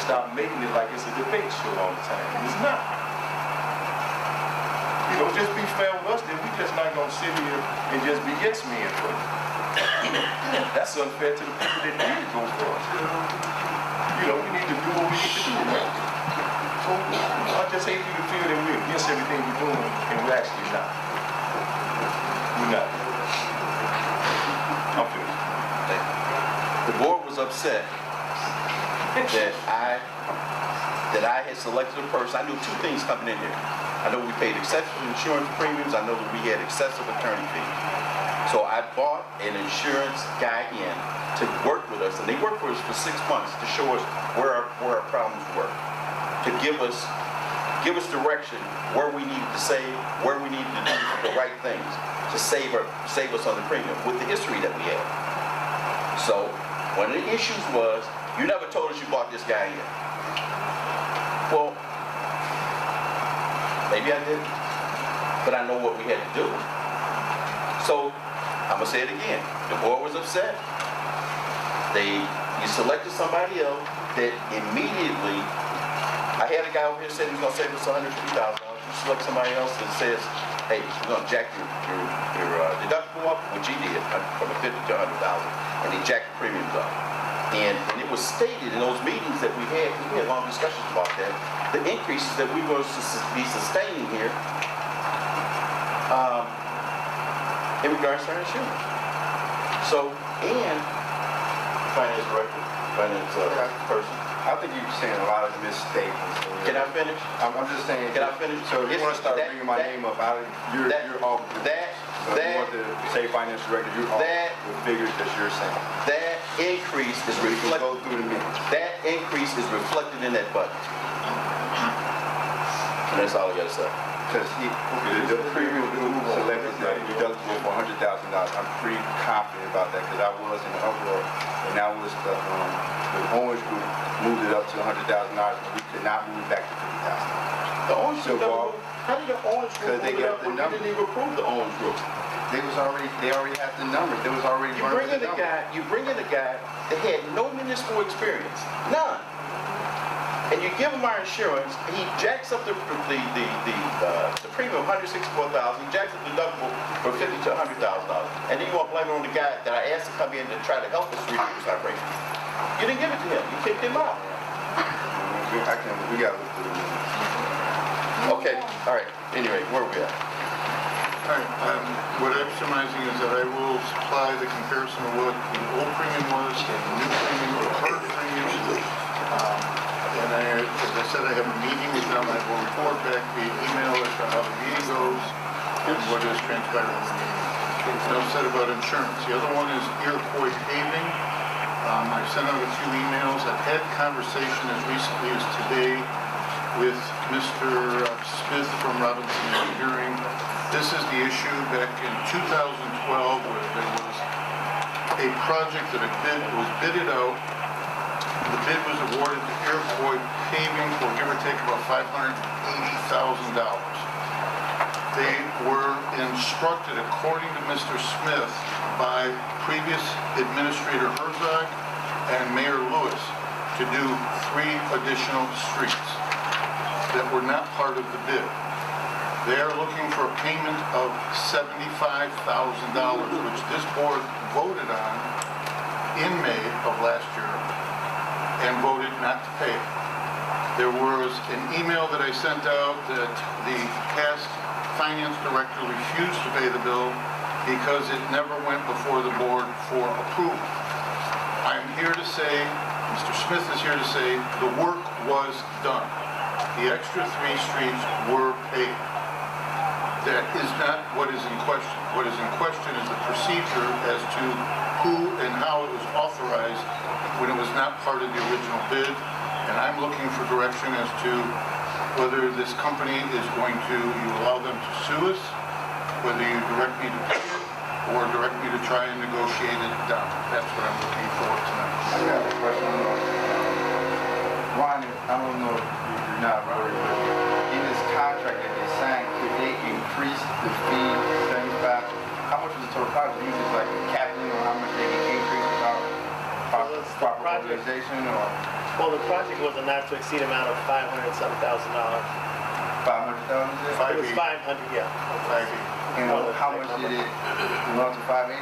stop making it like it's a debate show all the time. It's not. You know, just be fair with us, then we just not gonna sit here and just be yes men for it. That's unfair to the people that did go for us. You know, we need to do what we need to do, man. So I just hate you to feel that we're against everything we're doing, and we're actually not. We're not. I'm finished. The board was upset that I had selected a person. I knew two things coming in here. I know we paid excessive insurance premiums. I know that we had excessive attorney fees. So I bought an insurance guy in to work with us, and they worked for us for 6 months to show us where our problems were, to give us direction where we needed to save, where we needed to do the right things to save us on the premium with the history that we had. So one of the issues was, you never told us you bought this guy in. Well, maybe I didn't, but I know what we had to do. So I'm gonna say it again. The board was upset. You selected somebody else that immediately. I had a guy over here said he was gonna save us $150,000. You select somebody else that says, "Hey, we're gonna jack your deductible up," which he did from a $50,000 to $100,000, and he jacked the premiums up. And it was stated in those meetings that we had long discussions about that, the increases that we were to be sustaining here in regards to our insurance. So, and finance director, finance person. I think you're saying a lot of misstatements. Can I finish? I'm just saying. Can I finish? So if you want to start bringing my name up, you're off. You want to say finance director, you're off the figures that you're saying. That increase is reflected. Go through the minutes. That increase is reflected in that budget. And that's all I got to say. Because the premium group selected that deductible for $100,000. I'm pretty confident about that because I was in the uproar, and that was the Orange Group moved it up to $100,000, and we could not move it back to $50,000. The Orange Group. How did the Orange Group move it up when we didn't even approve the Orange Group? They already had the numbers. They was already you bring in a guy that had no municipal experience, none. And you give him our insurance, he jacks up the premium $164,000, he jacks up the deductible from $50,000 to $100,000. And then you want to blame it on the guy that I asked to come in to try to help us reduce our premium. You didn't give it to him, you kicked him out. We got to look through the minutes. Okay, all right, anyway, where are we at? All right, what I'm surmising is that I will supply the comparison of what the old premium was and the new premium, the current premium. And as I said, I have a meeting with them. I will report back via email as to how the meeting goes and what has transpired in the meeting. Enough said about insurance. The other one is Iroquois paving. I've sent out a few emails. I've had conversation as recently as today with Mr. Smith from Robinson Engineering. This is the issue back in 2012 where there was a project that was bidded out. The bid was awarded to Iroquois Paving for give or take about $580,000. They were instructed, according to Mr. Smith, by previous Administrator Herzog and Mayor Lewis to do 3 additional streets that were not part of the bid. They are looking for a payment of $75,000, which this board voted on in May of last year and voted not to pay. There was an email that I sent out that the past finance director refused to pay the bill because it never went before the board for approval. I'm here to say, Mr. Smith is here to say, the work was done. The extra 3 streets were paid. That is not what is in question. What is in question is the procedure as to who and how it was authorized when it was not part of the original bid. And I'm looking for direction as to whether this company is going to, you allow them to sue us, whether you direct me to pay it, or direct me to try and negotiate it down. That's what I'm looking for tonight. I got a question. Ron, I don't know if you're not worried, but in this contract that they signed, could they increase the fee 75? How much was the total project? You just like capping on how much they can increase without proper organization or? Well, the project was a not to exceed amount of $507,000. 500,000? It was 500, yeah. 580. And how much did it run to 580?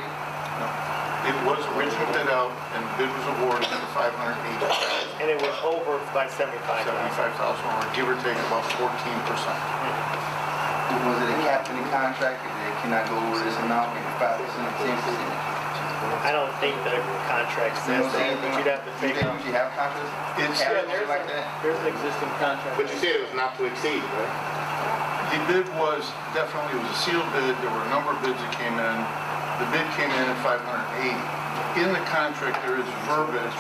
It was originally bid out and bid was awarded at 580. And it was over by 75,000. 75,000, or give or take about 14%. Was it a captain contract? They cannot go over this amount, maybe 5%, 10%? I don't think the contract says that, but you'd have to You take think out. you should have contracts? It's- Have Yeah, something like that? there's an existing contract. But you said it was not to exceed, right? The bid was definitely, it was a sealed bid. There were a number of bids that came in. The bid came in at 580. In the contract, there is verbiage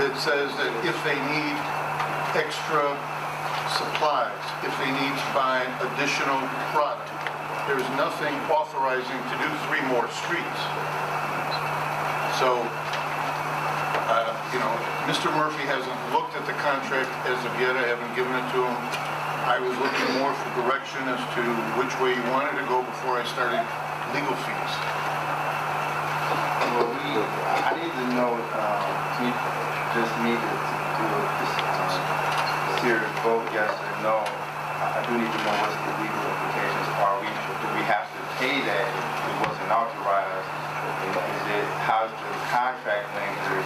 that says that if they need extra supplies, if they need to buy additional product, there's nothing authorizing to do 3 more streets. So, Mr. Murphy hasn't looked at the contract as of yet. I haven't given it to him. I was looking more for direction as to which way he wanted to go before I started legal fees. Well, I need to know, we just need to do a serious vote, yes or no. I do need to know what the legal implications are. Do we have to pay that if it wasn't authorized? How's the contract language?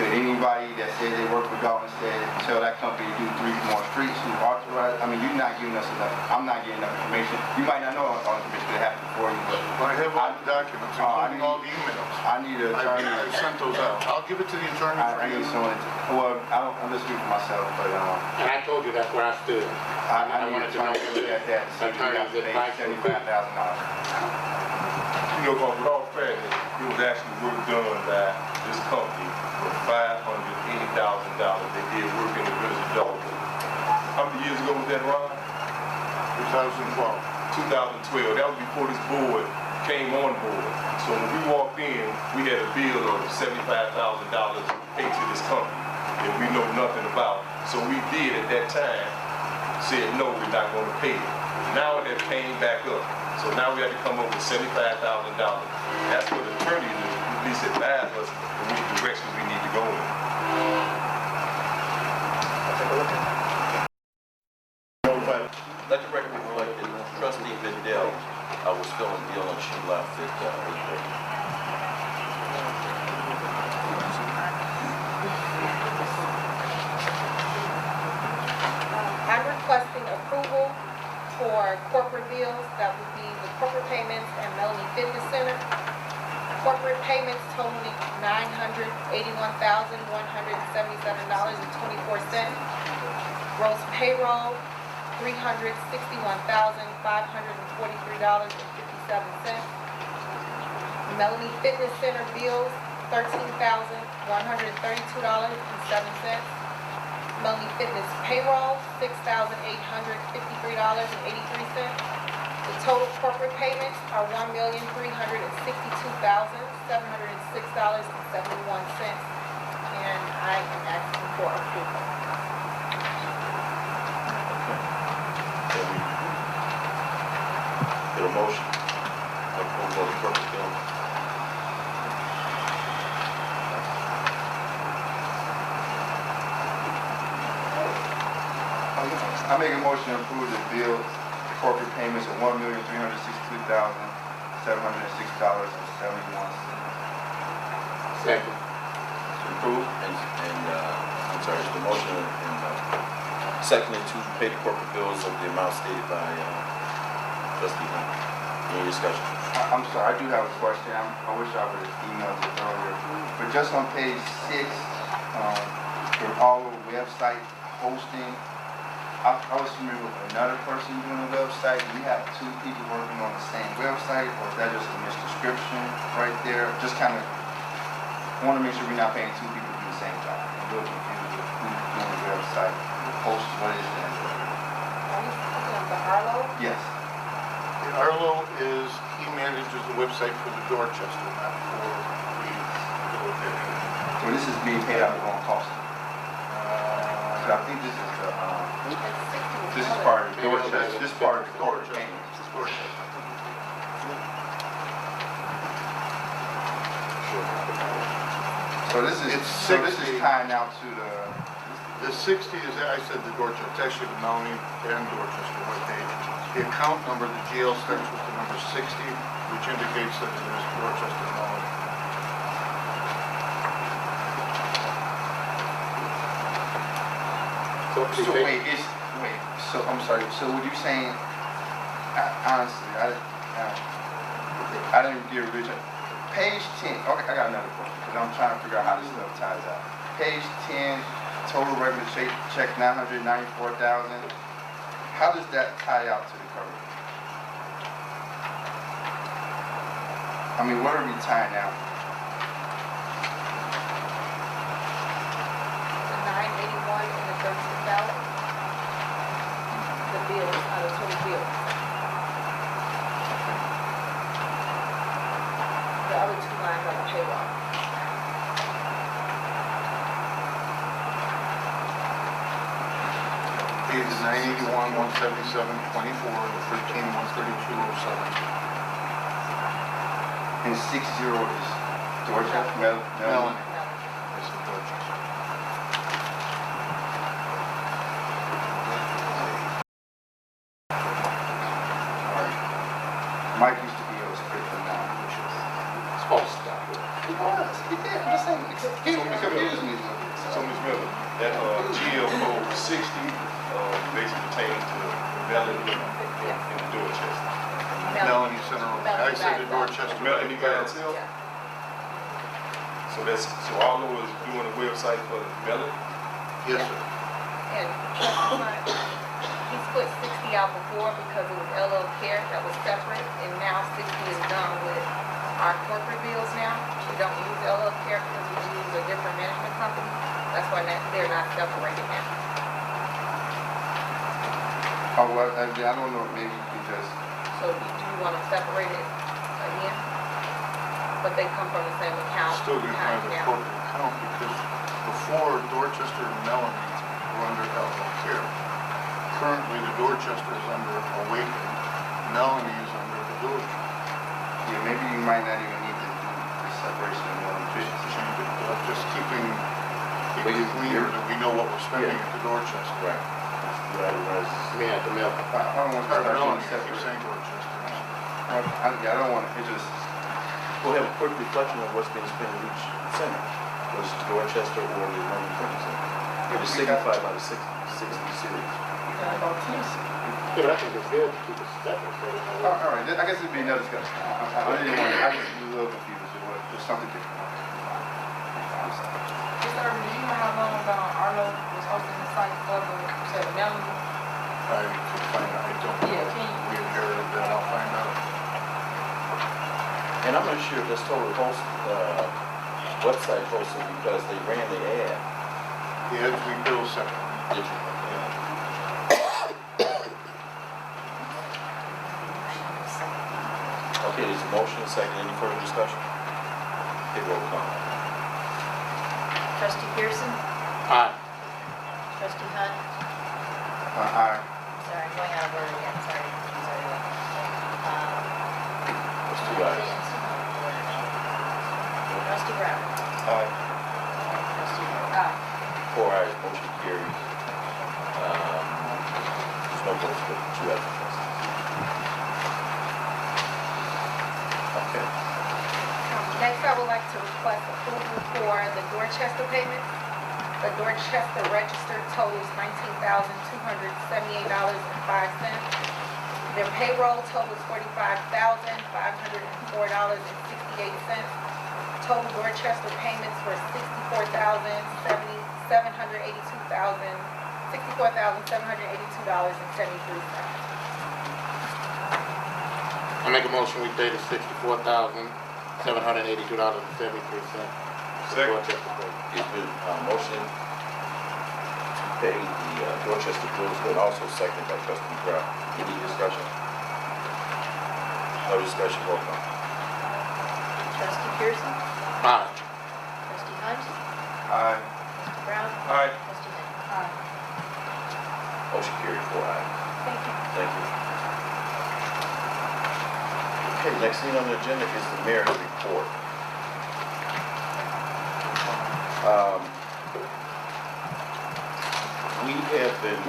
Could anybody that said they work for Dolton said, tell that company to do 3 more streets who authorize? I mean, you're not giving us enough, I'm not getting enough information. You might not know all the information that happened before you, but I have all the documents, including all the emails. I need an attorney. I've sent those out. I'll give it to the attorney for I you. need someone well, I'm just speaking for myself, but And I told you that's where I stood. I need wanted an attorney to look at that and see if we have to pay $75,000. You know, but with all fairness, it was actually work done by this company for $580,000. They did work in the village of Dolton. How many years ago was that, Ron? 2012. 2012. That was before this board came on board. So when we walked in, we had a bill of $75,000 paid to this company that we know nothing about. So we did at that time said no, we're not going to pay it. Now it has came back up. So now we have to come up with $75,000. That's what the attorney at least advised us in which direction we need to go in. Let the record reflect that Trustee Vidal was filling the deal and she left at 8:30. I'm requesting approval for corporate bills. That would be the corporate payments and Melanie Fitness Center. Corporate payments totaling $981,177.24. Gross payroll, $361,543.57. Melanie Fitness Center bills, $13,132.07. Melanie Fitness payroll, $6,853.83. The total corporate payments are $1,362,706.71. And I am asking for approval. Get a motion. Approval of the corporate bill. I make a motion to approve the bill, corporate payments of $1,362,706.71. Second. Approved I'm sorry, it's the motion and seconded to pay the corporate bills of the amount stated by Trustee Hunt. Any discussion? I'm sorry, I do have a question. I wish I would have emailed it earlier. But just on page 6, the all website hosting, I was familiar with another person doing the website. Do we have 2 people working on the same website, or is that just a misdescription right there? Just kind of want to make sure we're not paying 2 people to do the same job. I'm a little confused with who's doing the website. Host, what is that? Are you speaking of the Arlo? Yes. Arlo is, he manages the website for the Dorchester, not for the location. So this is being paid out of the wrong cost. So I think this is the, this is part of the Dorchester, this is part of the corporate payments. So this is tying out to the The 60 is, I said the Dorchester, it's actually the Melanie and Dorchester webpage. The account number, the GL starts with the number 60, which indicates that it is Dorchester Melanie. So wait, so I'm sorry, so what you saying, honestly, I didn't get original. Page 10, okay, I got another question, because I'm trying to figure out how this stuff ties out. Page 10, total regular check 994,000. How does that tie out to the cover? I mean, what are we tying out? The 981 and the 13,000. The bills, the total bills. The other two lines are the payroll. Page 981, 177, 24, the 13, 132, 07. And 60 is Dorchester, Melanie. No. This is Dorchester. Mike used to be able to straight from now, which is. Supposed to stop it. He was, he did, I'm just saying, he confused me. So, Ms. Miller, that GL code 60 basically pertains to Melanie in the Dorchester. Melanie Center, I said the Dorchester. Melanie by itself? Yeah. So that's, so all of us doing a website for Melanie? Yes, sir. And trust fund, he split 60 out before because it was LL Care that was separate, and now 60 is done with our corporate bills now. We don't use LL Care because we use a different management company. That's why they're not separated now. Oh, well, I don't know, maybe you can just, So do you want to separate it again? But they come from the same account. Still be part of the now. corporate account because before Dorchester and Melanie were under LL Care. Currently, the Dorchester is under Awaken. Melanie is under the Village. yeah, maybe you might not even need to do the separation of one and two. Change it, just keeping it clear that we know what we're spending at the Dorchester. Right. Me at the mill. I don't want to start Melanie, doing I keep separate. saying Dorchester. I don't want to, it just, We'll have a quick reflection of what's being spent in each center. Was it Dorchester or the Roman Clinic Center? It was signified by the 60 series. Yeah, but I think it's good to keep it separate. So they know all right, I guess it'd be another discussion. I didn't want to, I was a little confused, it was just something different. I'm sorry. Mr. Irvin, do you know how long Arlo was hosting the site for the, you said the Melanie? I can find out, I don't Yeah, know. can you- We inherited that, I'll find out. And I'm not sure if this total host, website hosted because they ran the ad. The ads we bill separately. Did you? Okay, there's a motion, a second, any further discussion? Okay, roll call. Trustee Pearson? Aye. Trustee Hunt? Aye. Sorry, I'm going out of order again, sorry. That's two ayes. Trustee Brown? Aye. Trustee Moore? Aye. 4 ayes, motion carries. There's no votes, but 2 ayes. Okay. Next, I would like to request approval for the Dorchester payment. The Dorchester register totals $19,278.05. Their payroll totals $45,504.68. Total Dorchester payments were $64,782.73. I make a motion, we pay the $64,782.73. Second. It's been motion to pay the Dorchester bills, but also seconded by trustee Brown. Any discussion? No discussion, roll call. Trustee Pearson? Aye. Trustee Hunt? Aye. Trustee Brown? Aye. Trustee Henry? Aye. Motion carried, 4 ayes. Thank you. Thank you. Okay, next thing on the agenda is the mayor's report. have been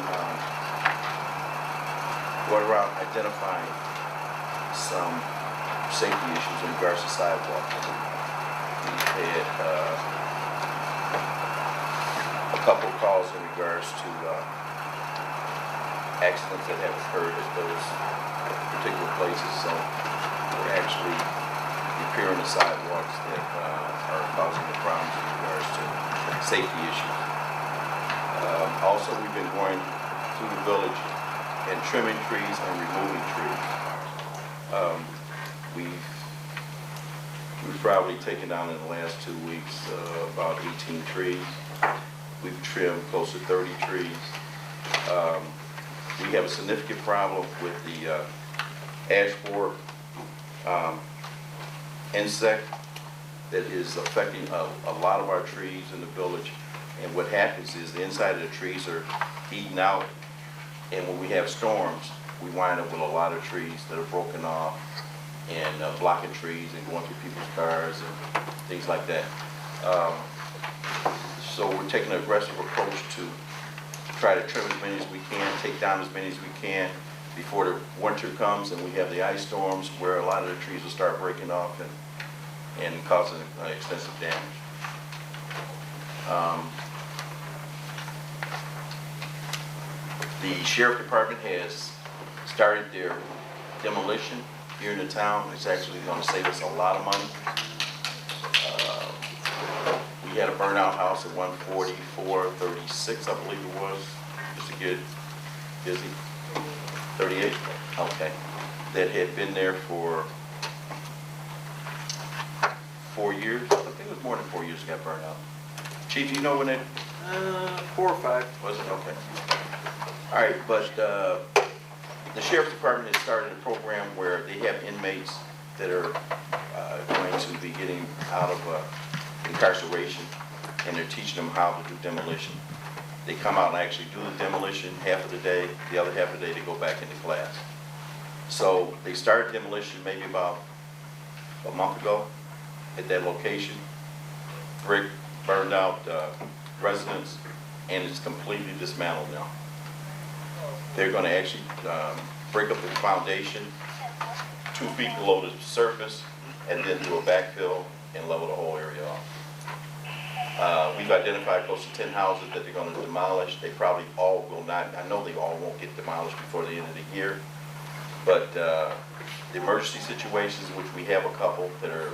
going around identifying some safety issues in regards to sidewalks. We've had a couple of calls in regards to accidents that have occurred at those particular places. So we're actually repairing the sidewalks that are causing the problems in regards to safety issues. Also, we've been going through the village and trimming trees and removing trees. We've probably taken down in the last 2 weeks about 18 trees. We've trimmed close to 30 trees. We have a significant problem with the ash borer insect that is affecting a lot of our trees in the village. And what happens is the inside of the trees are eaten out, and when we have storms, we wind up with a lot of trees that are broken off and blocking trees and going through people's cars and things like that. So we're taking an aggressive approach to try to trim as many as we can, take down as many as we can before the winter comes and we have the ice storms where a lot of the trees will start breaking off and causing extensive damage. The sheriff department has started their demolition here in the town. It's actually going to save us a lot of money. We had a burnout house at 14436, I believe it was, just to get busy. 38? Okay. That had been there for 4 years. I think it was more than 4 years it got burned out. Chief, do you know when it? 4 or 5. Was it? Okay. All right, but the sheriff's department has started a program where they have inmates that are going to be getting out of incarceration, and they're teaching them how to do demolition. They come out and actually do the demolition half of the day, the other half of the day they go back into class. So they started demolition maybe about a month ago at that location. Brick burned out residents, and it's completely dismantled now. They're going to actually break up the foundation 2 feet below the surface and then do a backfill and level the whole area off. We've identified close to 10 houses that they're going to demolish. They probably all will not, I know they all won't get demolished before the end of the year, but the emergency situations, which we have a couple that are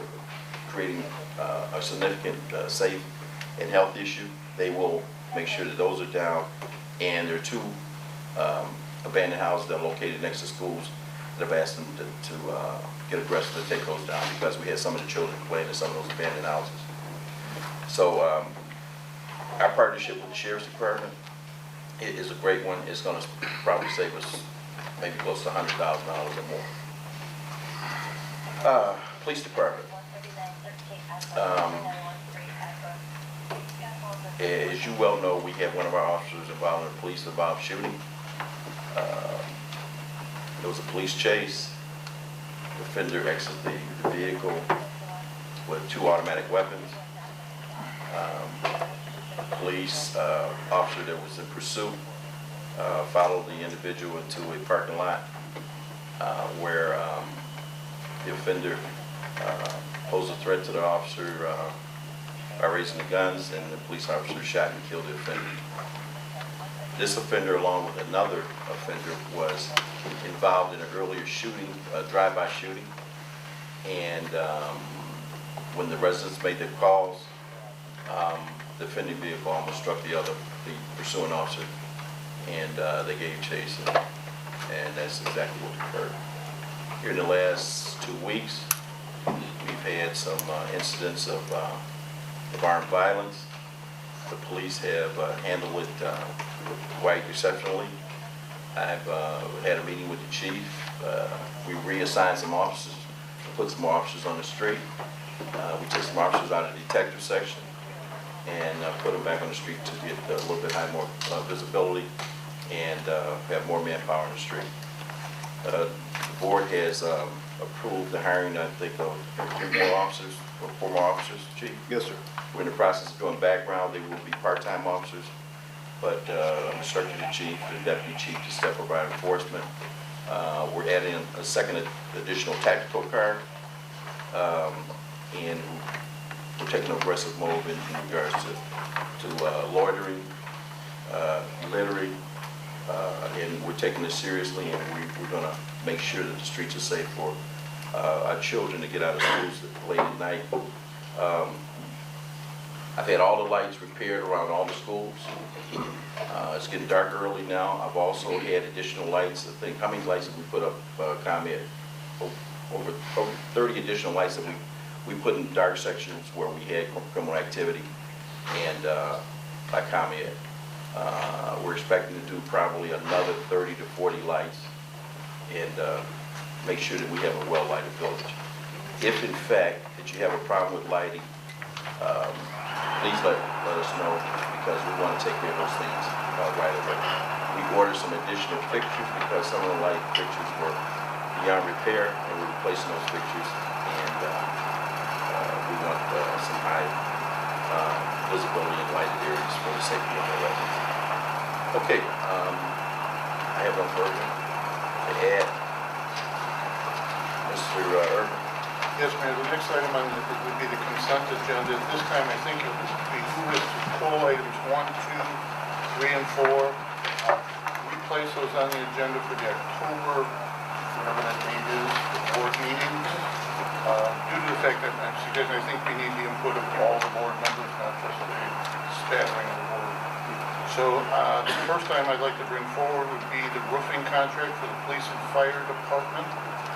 creating a significant safe and health issue, they will make sure that those are down. And there are 2 abandoned houses that are located next to schools that have asked them to get aggressive to take those down because we had some of the children playing in some of those abandoned houses. So our partnership with the sheriff's department is a great one. It's going to probably save us maybe close to $100,000 or more. Police department. As you well know, we had one of our officers involved in a police involved shooting. There was a police chase. The offender exited the vehicle with 2 automatic weapons. Police officer that was in pursuit followed the individual into a parking lot where the offender posed a threat to the officer by raising the guns, and the police officer shot and killed the offender. This offender, along with another offender, was involved in an earlier shooting, a drive-by shooting, and when the residents made their calls, the offending vehicle almost struck the pursuing officer, and they gave chase, and that's exactly what occurred. Here in the last 2 weeks, we've had some incidents of armed violence. The police have handled it quite exceptionally. I've had a meeting with the chief. We reassigned some officers, put some more officers on the street. We took some officers out of the detective section and put them back on the street to get a little bit more visibility and have more manpower on the street. The board has approved the hiring, I think, of 3 more officers, or 4 more officers, Chief? Yes, sir. We're in the process of doing background. They will be part-time officers. but I'm instructing the chief, the deputy chief to step up our enforcement. We're adding a second additional tactical car, and we're taking an aggressive move in regards to loitering, littering, and we're taking this seriously, and we're going to make sure that the streets are safe for our children to get out of schools late at night. I've had all the lights repaired around all the schools. It's getting dark early now. I've also had additional lights. I think, how many lights have we put up, ComEd? Over 30 additional lights that we put in dark sections where we had criminal activity, and by ComEd. We're expecting to do probably another 30 to 40 lights, and make sure that we have a well-lighted village. If in fact that you have a problem with lighting, please let us know, because we want to take care of those things right away. We ordered some additional fixtures because some of the light fixtures were beyond repair, and we're replacing those fixtures, and we want some high visibility in lighted areas for the safety of our residents. Okay, I have no further to add. Mr. Urban? Yes, Mayor, the next item on it would be the consent agenda. At this time, I think it would behoove us to pull items 1, 2, 3, and 4. We place those on the agenda for the October, whatever that date is, the board meeting. Due to the fact that I'm suggesting, I think we need the input of all the board members, not just the staffing of the board. So the first item I'd like to bring forward would be the roofing contract for the police and fire department.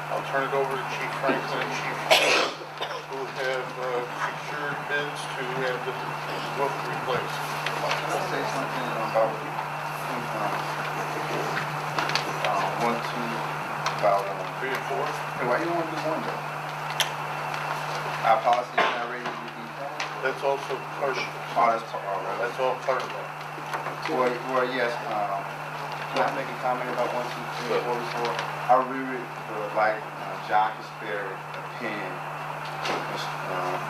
I'll turn it over to Chief Franklin and Chief Hughes, who have secured bids to have the roof replaced. Can I say something about 1, 2, about 3 and 4? Hey, why you don't want to do one though? Our policy is not ready to be done. That's also part of it. Oh, that's all right. That's all part of it. Well, yes. Can I make a comment about 1, 2, 3, 4, 4? I really would like John to spare opinion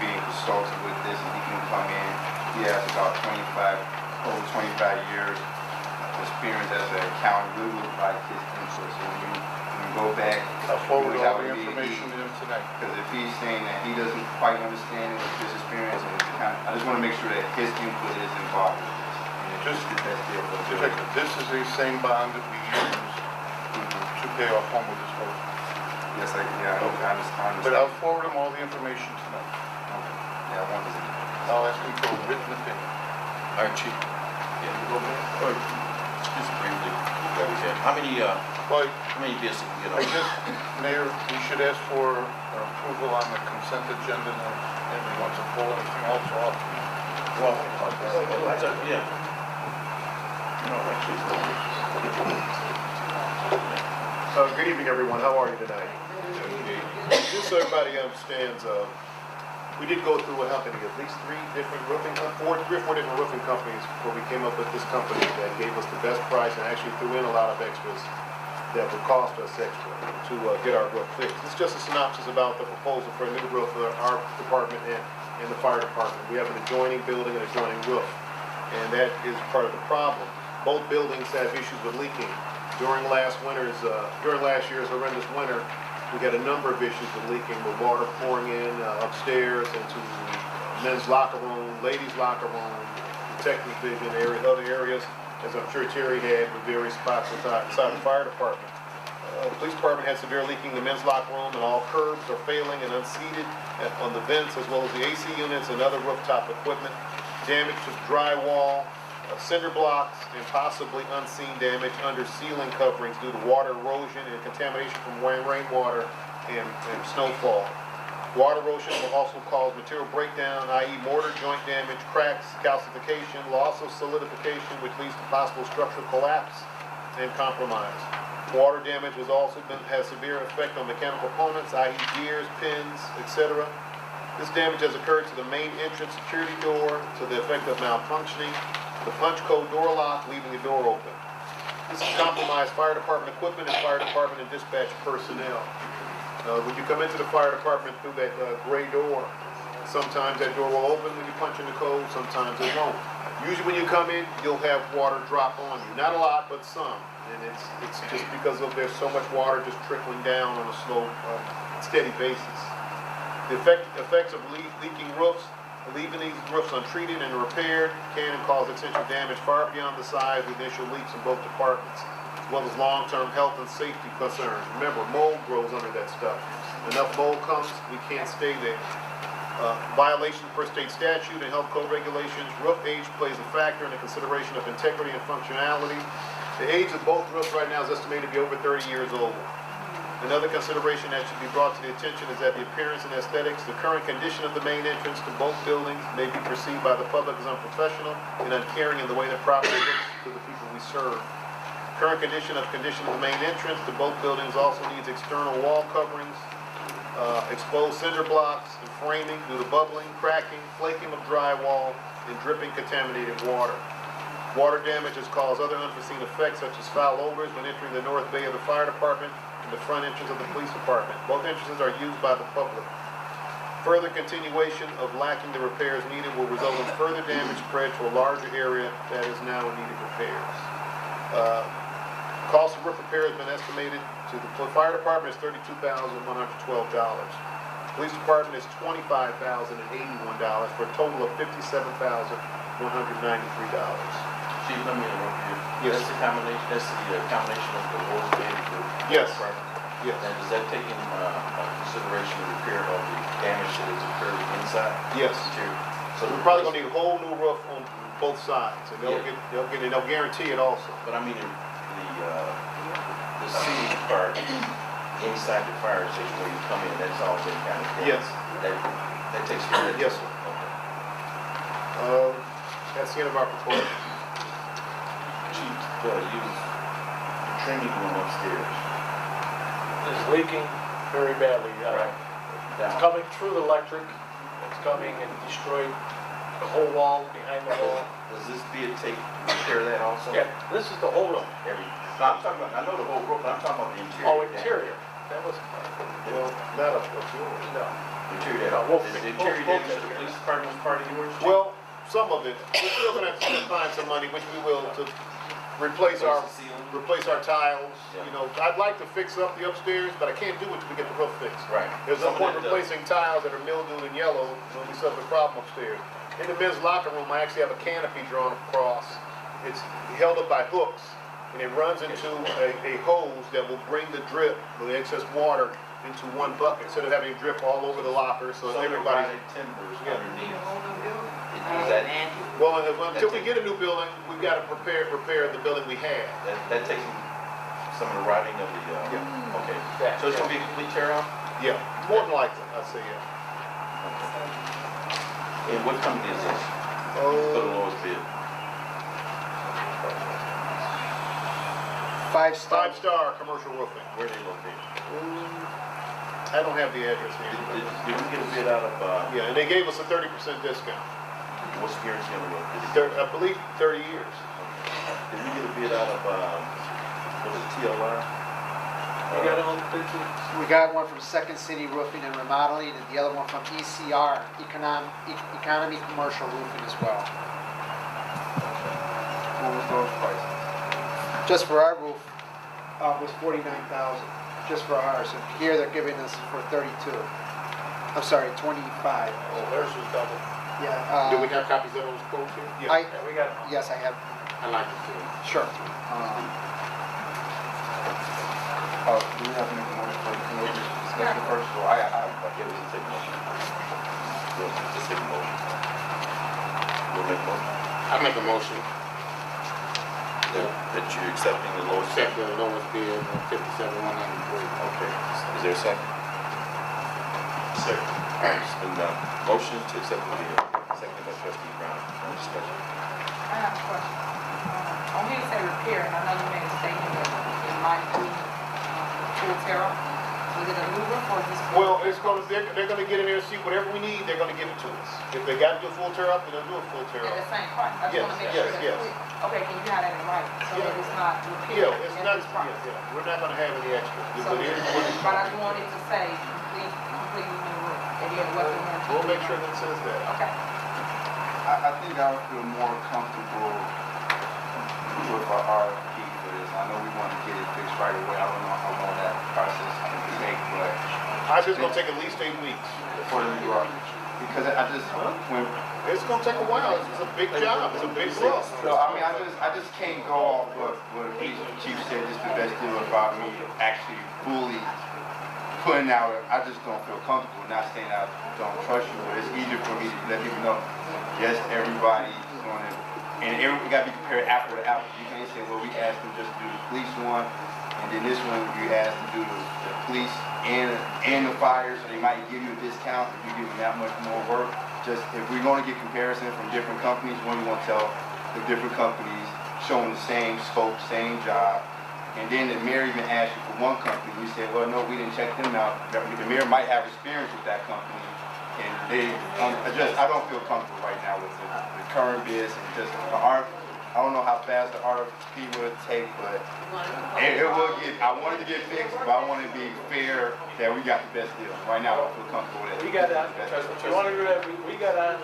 being consulted with this, and he can come in. He has about over 25 years experience as an accountant. We would like his input. So when we go back, I'll forward all the information to him tonight. Because if he's saying that he doesn't quite understand it with his experience, and I just want to make sure that his input is involved with this. And that's there for the In fact, this is the same bond that we use to pay off homeowners first. Yes, I understand. But I'll forward him all the information tonight. Okay. Yeah, I want to. I'll ask him for a written opinion. All right, Chief. Yeah. Just briefly, how many bids did we get on? I guess, Mayor, we should ask for approval on the consent agenda, and we want to pull anything else off. Well, yeah. No, actually, Good evening, everyone. How are you tonight? Just so everybody understands, we did go through at least 3 or 4 different roofing companies where we came up with this company that gave us the best price and actually threw in a lot of extras that would cost us extra to get our roof fixed. It's just a synopsis about the proposal for a new roof for our department and the fire department. We have an adjoining building and adjoining roof, and that is part of the problem. Both buildings have issues with leaking. During last year's horrendous winter, we had a number of issues with leaking, with water pouring in upstairs into the men's locker room, ladies' locker room, detective division area, other areas, as I'm sure Terry had with various spots inside the fire department. The police department had severe leaking in the men's locker room, and all curbs are failing and unseated on the vents, as well as the AC units and other rooftop equipment. Damage to drywall, cinder blocks, and possibly unseen damage under ceiling coverings due to water erosion and contamination from rainwater and snowfall. Water erosion will also cause material breakdown, i.e. mortar joint damage, cracks, calcification, loss of solidification, which leads to possible structural collapse and compromise. Water damage has severe effect on mechanical components, i.e. gears, pins, etc. This damage has occurred to the main entrance security door to the effect of malfunctioning the punch code door lock, leaving the door open. This has compromised fire department equipment and fire department and dispatch personnel. When you come into the fire department through that gray door, sometimes that door will open when you punch in the code, sometimes it won't. Usually when you come in, you'll have water drop on you. Not a lot, but some. And it's just because of there's so much water just trickling down on a slow, steady basis. The effects of leaking roofs, leaving these roofs untreated and repaired can cause extensive damage far beyond the size of the initial leaks in both departments, as well as long-term health and safety concerns. Remember, mold grows under that stuff. Enough mold comes, we can't stay there. Violation per state statute and health code regulations. Roof age plays a factor in the consideration of integrity and functionality. The age of both roofs right now is estimated to be over 30 years old. Another consideration that should be brought to the attention is that the appearance and aesthetics, the current condition of the main entrance to both buildings may be perceived by the public as unprofessional and uncaring in the way the property looks to the people we serve. Current condition of the main entrance to both buildings also needs external wall coverings, exposed cinder blocks and framing due to bubbling, cracking, flaking of drywall, and dripping contaminated water. Water damage has caused other unforeseen effects such as foul odors when entering the north bay of the fire department and the front entrance of the police department. Both entrances are used by the public. Further continuation of lacking the repairs needed will result in further damage spread to a larger area that is now in need of repairs. Cost of roof repair has been estimated to the fire department is $32,112. Police department is $25,081 for a total of $57,193. Chief, let me interrupt you. Yes. That's the combination of the lowest bid for. Yes. Department. Yes. And does that take in consideration the repair of the damage that has occurred inside? Yes. Interior? So We're probably gonna need a whole new roof on both sides, and they'll guarantee it also. But I mean, the city part inside the fire station where you come in, that's all been kind of. Yes. That takes care of it. Yes, sir. Okay. That's the end of our proposal. Chief, you training room upstairs. It's leaking very badly. Right. It's coming through the electric, it's coming and destroyed the whole wall, behind the wall. Does this bid take care of that also? Yeah, this is the whole room. No, I'm talking about, I know the whole roof, but I'm talking about the interior. Oh, interior. That was, Well, not up to yours. no. Interior, We'll is the fix- interior we'll damage to fix the it. police department was part of yours? Chief? Well, some of it. We're still gonna have to find some money, which we will, to replace our tiles. Yeah. You know, I'd like to fix up the upstairs, but I can't do it till we get the roof fixed. Right. There's no Some of point that, replacing tiles that are mildewed and yellow when we still have a problem upstairs. In the men's locker room, I actually have a canopy drawn across. It's held up by hooks, and it runs into a hose that will bring the drip, the excess water, into one bucket, instead of having it drip all over the locker, so Some of the everybody. rotted timbers Yeah. underneath. Is that, Well, until we get a new building, we've got to repair the building we have. that takes some of the rotting of the, Yeah. okay. Yeah. So it's gonna be a complete tear off? Yeah, more than likely, I'd say, yeah. And what company is this? For the lowest bid? Five-star commercial roofing. Where are they located? I don't have the address here. Did we get a bid out of, Yeah, and they gave us a 30% discount. what's guarantee on the roof? Did I believe 30 years. we get a bid out of, was it TLI? You got all the pictures? We got one from Second City Roofing and Remodeling, and the other one from ECR, Economy Commercial Roofing as well. What was those prices? Just for our roof, was $49,000, just for ours. And here they're giving us for $32. I'm sorry, $25. Oh, theirs was double. Yeah. Do we have copies of those quotes here? Yeah. Yeah, we got, Yes, I have. I'd like to see them. Sure. Do we have to make a motion for the committee discussion first? Or I have, but Yeah, we can take a motion. We'll just take a motion. We'll make a motion. I make a motion, That you're accepting the lowest bid? accept the lowest bid of $57,103. Okay. Is there a second? Second. All right, it's been, motion to accept the bid, seconded by trustee Brown. Any discussion? I have a question. On here it say repair, and I know you made a statement that it might be full tear off. Is it a new roof or just? Well, they're gonna get in there and see whatever we need, they're gonna give it to us. If they got to do a full tear up, then they'll do a full tear At up. the same price? I just Yes, wanna make yes, sure yes. that's. Okay, can you have that in writing? So that it's not Yeah, repeated it's at not, this price? yeah, we're not gonna have any extras. So, But it is what it's but I gonna just wanted to say completely new roof. And then what the be. We'll make sure that it says that. Okay. I think I would feel more comfortable with our RFP for this. I know we want to get it fixed right away. I don't know how long that process can take, but Ours is gonna take at least 8 weeks. for the new RFP, because I just, when, It's gonna take a while. It's a big job. It's a big list. no, I mean, I just can't go off what the police chief said, this is the best deal about me actually fully putting out, I just don't feel comfortable, not saying I don't trust you, but it's easier for me to let people know, yes, everybody's going to, and we got to be compared apple to apple. You can't say, well, we asked them just to do the police one, and then this one, you asked them to do the police and the fire, so they might give you a discount if you give them that much more work. Just, if we're going to get comparison from different companies, one, you want to tell the different companies showing the same scope, same job. And then the mayor even asked you for one company. You said, well, no, we didn't check them out. The mayor might have experience with that company. And they, I don't feel comfortable right now with the current bids and just the I don't know how fast the RFP will take, but it will get, I want it to get fixed, but I want it to be fair that we got the best deal. Right now, I don't feel comfortable with it. We got on, if you want to do that, we got on,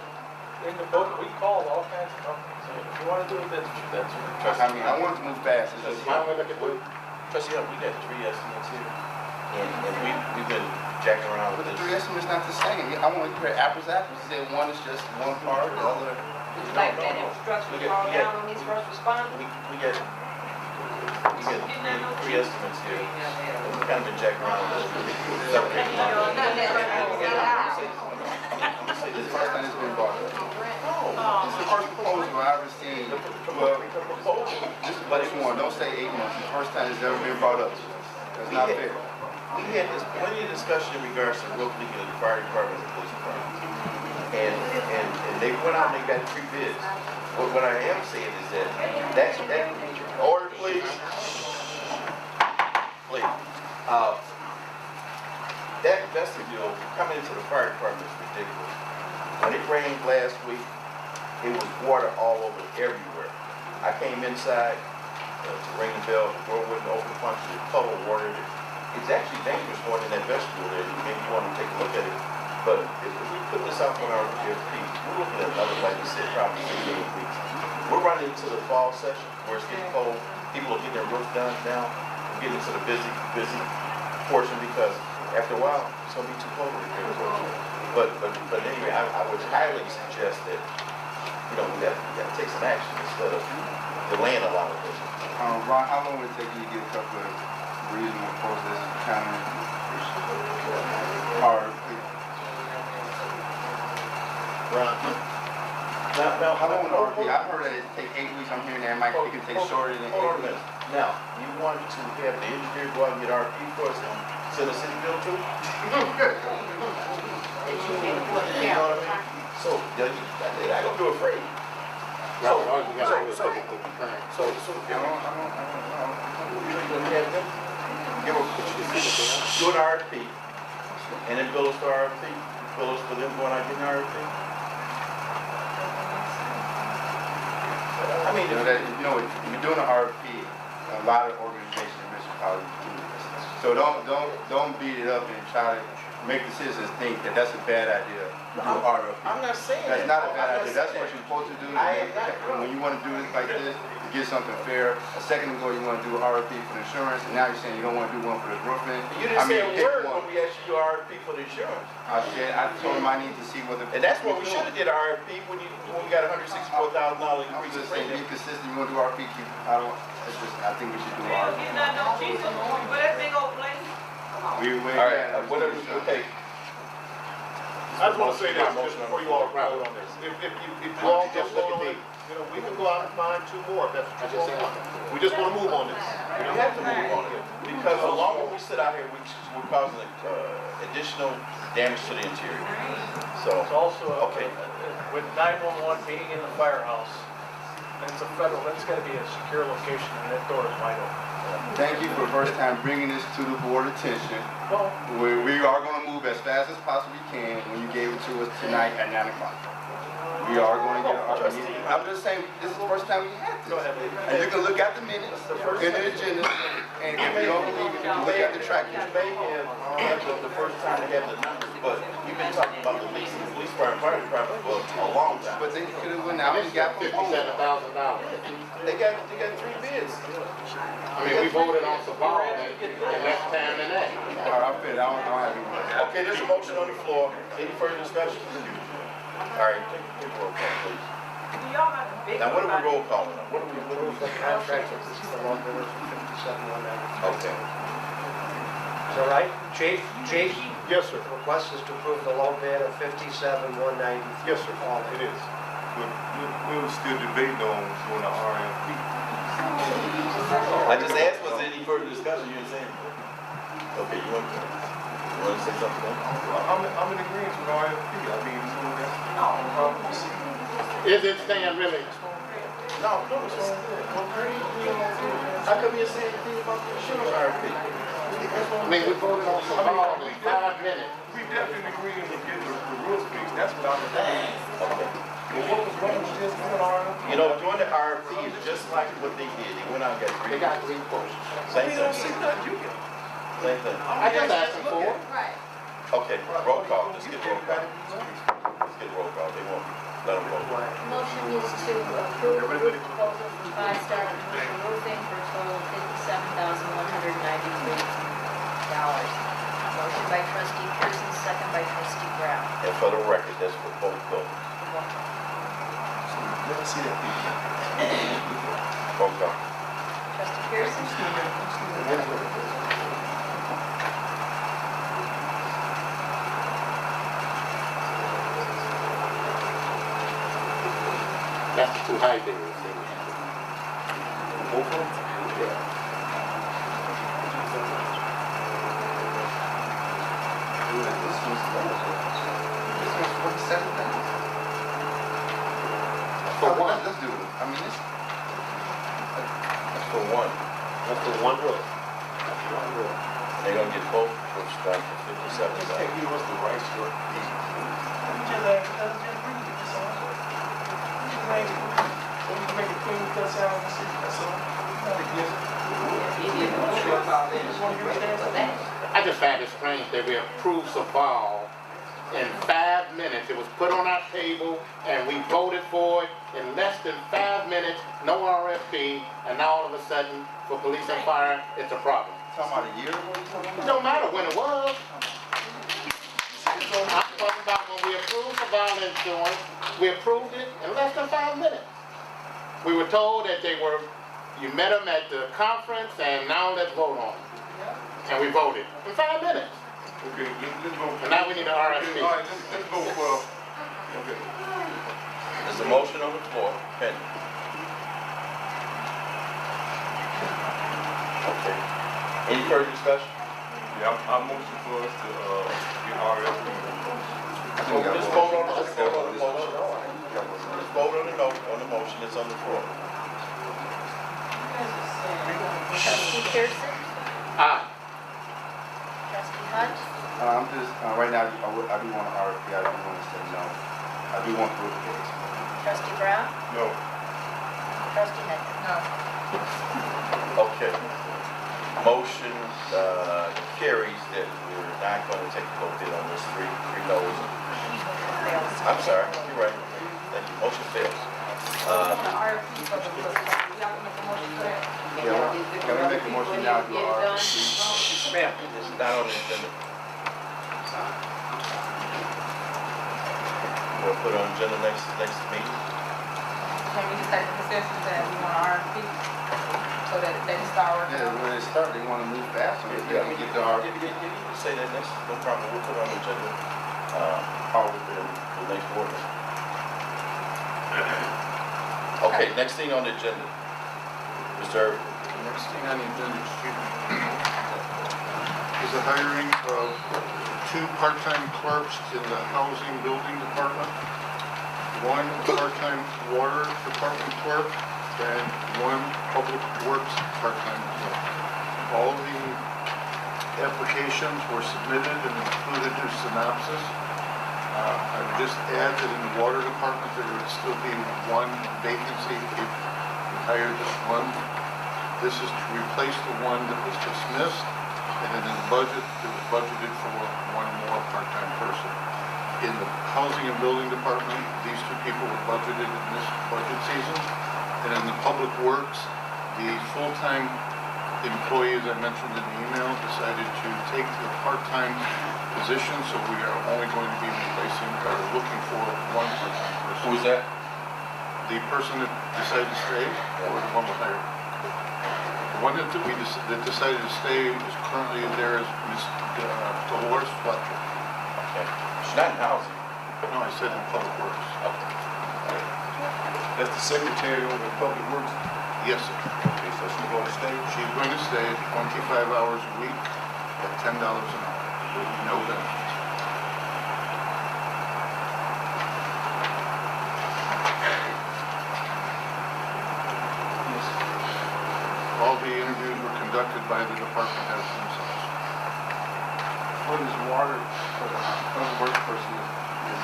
in the book, we called all kinds of companies. So if you want to do it, that's. I mean, I want it to move fast. It's just, Trustee Hunt, we got 3 estimates here, and we've been jacking around but with the this. 3 estimates not the same. I want to compare apples to apples. You said one is just one part, the other. Like that infrastructure called down on these first responders. We got 3 estimates here. We've kind of been jacking around with this. This is the first time it's been brought up. This is the first proposal I've ever seen. Well, this is the first one. Don't say 8 months. It's the first time it's ever been brought up. That's not fair. We had this plenty of discussion in regards to roof leaking in the fire department and the police department. And they went out and they got 3 bids. What I am saying is that Order, please. please. That vestibule coming into the fire department is ridiculous. When it rained last week, it was water all over everywhere. I came inside to ring the bell, the door wouldn't open, punch the puddle of water. It's actually dangerous going in that vestibule there. Maybe you want to take a look at it. But if we put this out on our RFP, we're looking at another, like you said, probably 6 to 8 weeks. We're running into the fall session where it's getting cold. People are getting their roof done now. We're getting into the busy portion because after a while, it's going to be too cold to repair the roof. But anyway, I would highly suggest that, we got to take some action instead of delaying a lot of this. Ron, how long would it take you to get a couple of reasonable quotes that's kind of hard? Ron, How long would it be? I've heard that it take 8 weeks. I'm hearing that it can take shorter than 8 hold on a weeks. minute. Now, you want to have the engineer go out and get RFP for us and send a city bill to? You know what I mean? So, they're not gonna do it free. So, give them, do an RFP, and then bill us for RFP, bill us for them going out and getting RFP. I mean, if you're doing an RFP, a lot of organizations and municipalities do this. So don't beat it up and try to make the citizens think that that's a bad idea to do an RFP. I'm not saying That's that. not a bad idea. That's what you're supposed to do. When you want to do it like this, to get something fair. A second ago, you want to do an RFP for the insurance, and now you're saying you don't want to do one for the roofing. You didn't say a word when we asked you to do RFP for the insurance. I told him I need to see what the. And that's what we should have did RFP when we got $164,000 I'm increase in just saying, be premium. consistent. You want to do RFP? I think we should do RFP. All right, whatever you take. I just want to say this, just before you all vote on this. If you all just vote on it, we can go out and find 2 more if that's what you want. We just want to move on this. We have to move on it because the longer we sit out here, we're causing additional damage to the interior. So, It's also, okay. With 911 being in the firehouse, it's a federal, that's gotta be a secure location, and that door is wide open. Thank you for the first time bringing this to the board attention. Well, We are going to move as fast as possibly can when you gave it to us tonight at 9 o'clock. We We are going to get our, I'm just saying, this is the first time we had this. And you can look at the minutes, in the agenda, and if you don't believe it, you can look at the track. You may have the first time they have the numbers, but you've been talking about the leasing, the police fire department for a long time. But then you could have went out and got $57,000. They got 3 bids. I mean, we voted on Sabal in less time than that. All right, I'm finished. I don't have any. Okay, there's a motion on the floor. Any further discussion? All right, take roll call, please. Now, what are we roll calling on? What are we? The contract is the low bidder for 57,193. Okay. Is that right? Chief? Yes, sir. The request is to approve the low bid of 57,193. Yes, sir. All It is. We were still debating on doing the RFP. I just asked, was there any further discussion? You didn't say anything. Okay, you want to say something else? I'm in agreement with RFP. I mean, so that's, Is it staying really? No, it's wrong with it. How come you're saying anything about the insurance RFP? I mean, we voted on Sabal in 5 minutes. we definitely agreeing to get the rules fixed. That's what I'm saying. Okay. But what was wrong with just doing RFP? You know, doing the RFP is just like what they did. They went out and got 3 They got 3 quotes. Same We don't see thing. nothing you can. Same thing. I just asked them for it. Right. Okay, roll call. Let's get roll call. Let's get roll call. They won't let them roll. Motion is to approve roof proposal from Five Star Commercial Roofing for a total of $57,193. Motion by trustee Pearson, second by trustee Brown. And for the record, that's for both buildings. Let me see that. Roll call. Trustee Pearson? That's too high bidders. Both of them? This was 47,000. For one. Let's do it. I mean, That's for one. That's for one roof. They're gonna get both roofs done for 57,000. He was the right short. I just find it strange that we approved Sabal in 5 minutes. It was put on our table and we voted for it in less than 5 minutes, no RFP, and now all of a sudden, for police and fire, it's a problem. talking about a year ago? It don't matter when it was. I'm talking about when we approved Sabal insurance, we approved it in less than 5 minutes. We were told that you met them at the conference and now let's vote on it. And we voted in 5 minutes. Okay, let's go. And now we need an RFP. All right, let's go for, okay. There's a motion on the floor. Pending. Okay. Any further discussion? Yeah, I'm motion for us to, get RFP. Just vote on the motion. Just vote on the motion that's on the floor. Trustee Pearson? Aye. Trustee Hunt? I'm just, right now, I do want an RFP. I don't want to say no. I do want to look at it. Trustee Brown? No. Trustee Henry? No. Okay. Motion carries that we're not going to take a vote on this three no's. I'm sorry, you're right. Thank you. Motion fails. Can we make a motion now to RFP? Ma'am, it's not on the agenda. We'll put it on the agenda next meeting. Can we just take the consensus that we want an RFP so that they can start working Yeah, on it? when they start, they want to move fast. So they can get the RFP. You can say that next, no problem. We'll put it on the agenda. The next board meeting. Okay, next thing on the agenda. Mr. Next thing on the agenda, is the hiring of 2 part-time clerks in the housing building department, 1 part-time water department clerk, and 1 public works part-time clerk. All the applications were submitted and included in synopsis. I would just add that in the water department, there would still be one vacancy if we hired this one. This is to replace the one that was dismissed, and then in the budget, it was budgeted for one more part-time person. In the housing and building department, these two people were budgeted in this budget season. And in the public works, the full-time employee, as I mentioned in the email, decided to take the part-time position, so we are only going to be replacing, or looking for one part-time person. Who's that? The person that decided to stay, or the one we hired? The one that decided to stay is currently there as Ms. Dolores Fletcher. Okay. She's not in housing. No, I said in public works. Okay. That's the secretary of the public works. Yes, sir. Okay, so she's going to stay? She's going to stay 25 hours a week at $10 an hour, with no benefits. All the interviews were conducted by the department heads themselves. For this water, for the public works person is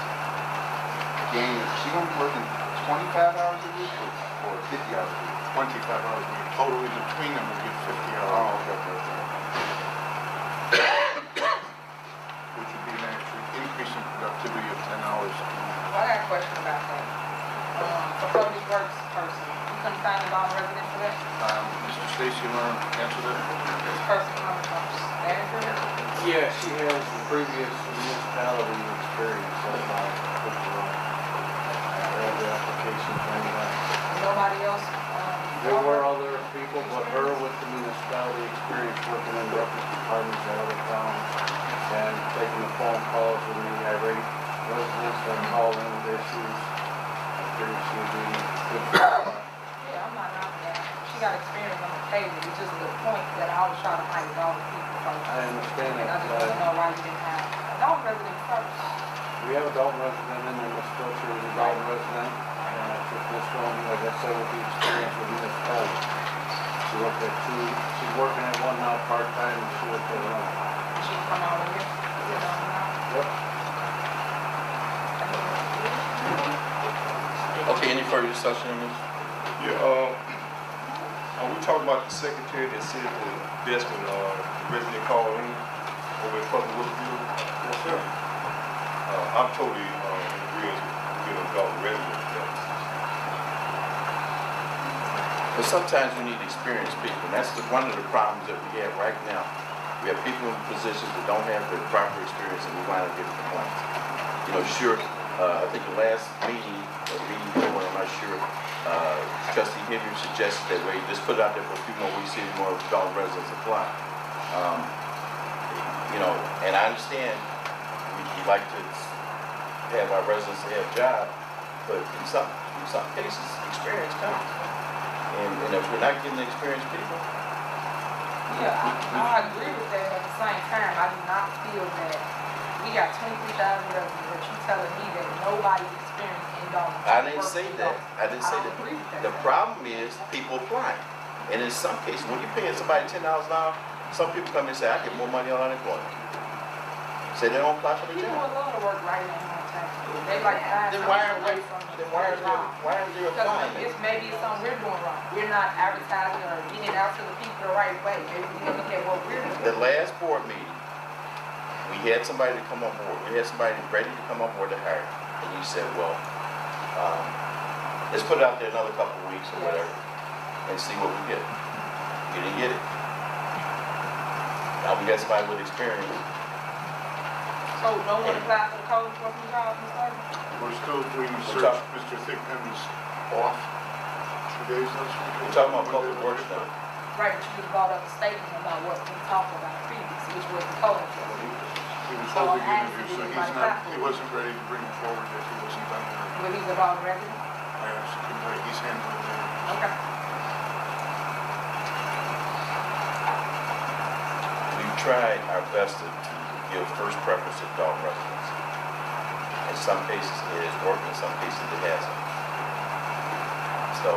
gaining, is she gonna be working 25 hours a week or 50 hours a week? 25 hours a week. Totally between them will give 50 hours. Oh, okay. Which would be an actual increase in productivity of 10 hours. I got a question about that. For public works person, you couldn't find a non-resident for that? Mr. Stacy, you want to answer that? This person coming from Stanford? Yeah, she has the previous municipality experience, so I put her on. I read the application thing down. Nobody else? There were other people, but her with the municipality experience working in reference departments in other towns and taking the phone calls with the irate residents that call in with issues. I figured she would be good for that. Yeah, I'm not knocking that. She got experience on the table. It's just the point that I was trying to hire all the people from. I understand And I that, just want to know why you didn't have a non-resident first. we have a Dolton resident in there, Ms. Filcher is a Dolton resident, and I took this one, like I said, with the experience with municipality. She worked at she's working at one now part-time, and she worked at one. She come out of here. You know, now. Yep. Okay, any further discussion on this? Yeah, we talked about the secretary that sit at the desk when the resident call in over at Public Works Bureau. Yes, sir. I'm totally in agreement with adult residents. But sometimes we need experienced people, and that's one of the problems that we have right now. We have people in positions that don't have the proper experience, and we wind up getting complaints. You know, sure, I think the last meeting, or meeting before, I'm not sure, Trustee Henry suggested that we just put it out there for a few more weeks, see if more adult residents apply. You know, and I understand we like to have our residents have jobs, but in some cases, experience counts. And if we're not getting the experienced people, Yeah, I agree with that, but at the same time, I do not feel that we got 23,000 residents, but you telling me that nobody's experienced in Dolton. I didn't say that. I didn't say I don't agree with that. that. The problem is people applying. And in some cases, when you're paying somebody $10 an hour, some people come and say, I get more money on unemployment. Say they don't apply for the People job. would love to work right now on tax. They like to find Then something why are away they, from then why are they Because applying? it's maybe something we're doing wrong. We're not advertising or getting it out to the people the right way. Maybe we need to look at what we're doing. The last board meeting, we had somebody to come on board. We had somebody ready to come on board to hire. And you said, well, let's put it out there another couple of weeks or whatever and see what we get. You didn't get it. Now we got somebody with experience. So no one applied for the code enforcement job, Ms. Harden? We're still doing the We're search. Mr. Thigpen was off 2 days last week. We're talking about public works now. Right, but you just brought up a statement about what we talked about previously, which was the code enforcement. He was So holding I'm interviews, so asking he wasn't ready to bring it forward if he wasn't done with it. But he's a Dolton resident? I actually couldn't tell you, he's handling it. Okay. We've tried our best to give first preference to Dolton residents. In some cases it has worked, in some cases it hasn't. So,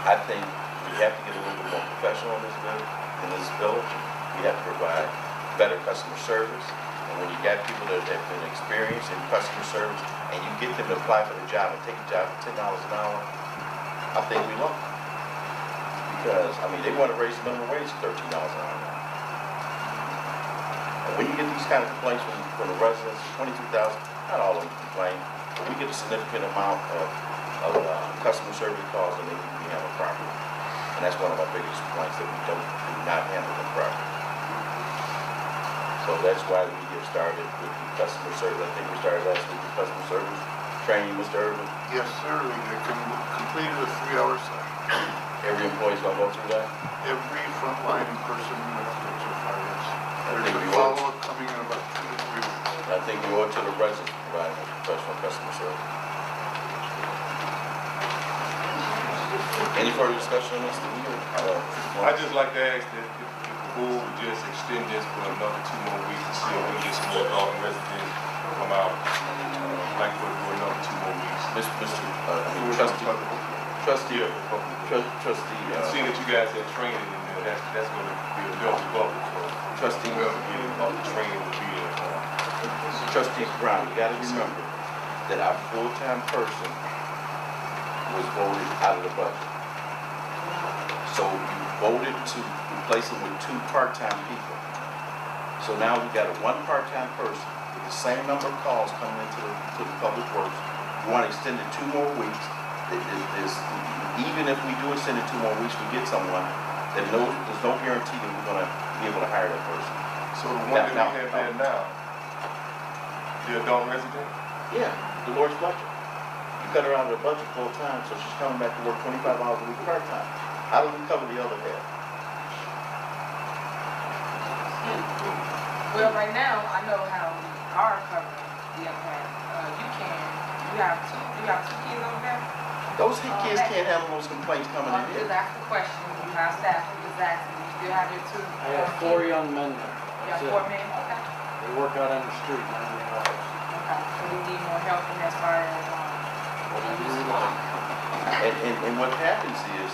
I think we have to get a little bit more professional in this village. We have to provide better customer service, and when you got people that have been experienced in customer service and you get them to apply for the job and take the job for $10 an hour, I think we lost. Because, I mean, they want to raise the minimum wage to $13 an hour now. And when you get these kind of complaints from the residents, 22,000, not all of them complain, but we get a significant amount of customer service calls and they need to be handled properly. And that's one of our biggest complaints, that we do not handle them properly. So that's why we get started with the customer service. I think we started last week with customer service training, Mr. Irvin. Yes, sir, they completed a 3-hour session. Every employee's gonna go through that? Every frontline person that's certified, yes. I think There's a we ought to- follow-up coming in about 2 to 3 weeks. I think we owe it to the residents to provide professional customer service. Any further discussion on this? I'd just like to ask that if the board would just extend this for another 2 more weeks to see if we can get some more Dolton residents to come out. Like for another 2 more weeks. Trustee, Seeing that you guys have training in there, that's going to be a double bubble. So Trustee, whoever getting all the training will be Trustee Brown, you gotta remember that our full-time person was voted out of the budget. So you voted to replace him with 2 part-time people. So now we got a 1 part-time person with the same number of calls coming into the public works. We want to extend it 2 more weeks. Even if we do extend it 2 more weeks, we get someone, there's no guarantee that we're gonna be able to hire that person. So the one that we have there now, the adult resident? Yeah, Dolores Fletcher. You cut her out of the budget full-time, so she's coming back to work 25 hours a week part-time. How do we cover the other half? Well, right now, I know how we are covering the impact. You have two kids over there? Those kids can't handle those complaints coming in Just here. ask the question, you have staff, just ask them, you have your 2. I have 4 young men there. You have That's 4 it. men, okay. They work out on the street, 90 hours. Okay, so we need more help in as far as, what do you use? And what happens is,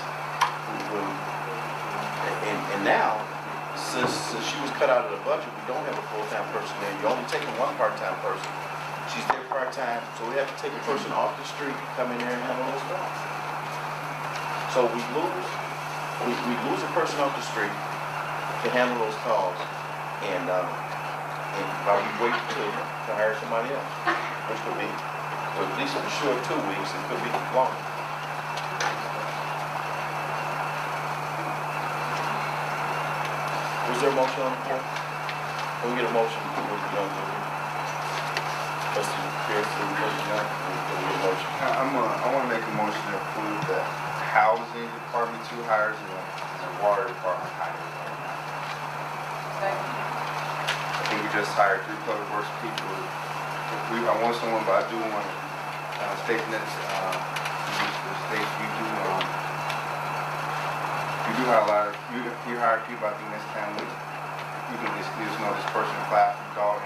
and now, since she was cut out of the budget, we don't have a full-time person there. You're only taking 1 part-time person. She's there part-time, so we have to take a person off the street, come in there and handle those calls. So we lose a person off the street to handle those calls, and while we wait to hire somebody else, which could be, for at least for sure 2 weeks, it could be longer. Was there a motion on the floor? Can we get a motion to move the young lady? Trustee Pierce, can we get a motion? I want to make a motion to approve the housing department 2 hires and the water department hires. I think we just hired 3 public works people. I want someone, but I do want to state that you do hire a lot of, you hire people, I think next time you can just let us know this person applied from Dolton,